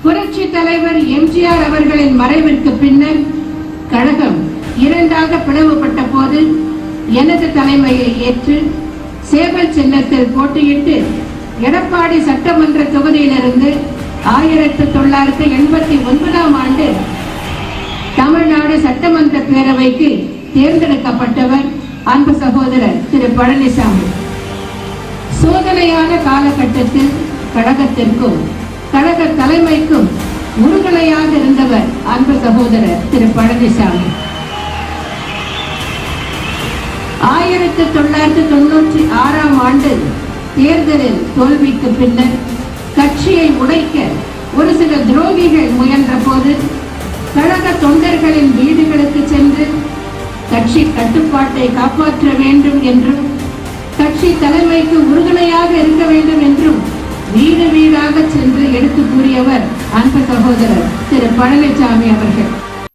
புரட்சி தலைவர் எம்ஜிஆர் அவர்களின் மறைவிற்கு பின்னர் கழகம் இரண்டாக பிளவுபட்ட போது எனது தலைமையை ஏற்று சேவல் சின்னத்தில் போட்டியிட்டு எடப்பாடி சட்டமன்ற தொகுதியிலிருந்து 1989 ஆண்டு தமிழ்நாடு சட்டமன்ற பேரவைக்கு தேர்ந்தெடுக்கப்பட்டவர் அன்பு சகோதரர் திரு பழனிசாமி. சோதனையான காலகட்டத்தில் கழகத்திற்கும் கழக தலைமைக்கும் உறுதுணையாக இருந்தவர் அன்பு சகோதரர் திரு பழனிசாமி. 1996 ஆண்டு தேர்தலில் தோல்விக்கு பின்னர் கட்சியை உடைக்க ஒரு சில துரோகிகள் முயன்ற போது கழக தொண்டர்களின் வீடுகளுக்கு சென்று கட்சி கட்டுப்பாட்டை காப்பாற்ற வேண்டும் என்றும் கட்சி தலைமைக்கு உறுதுணையாக இருக்க வேண்டும் என்றும் வீடு வீடாக சென்று எடுத்து கூறியவர் அன்பு சகோதரர் திரு பழனிசாமி அவர்கள்.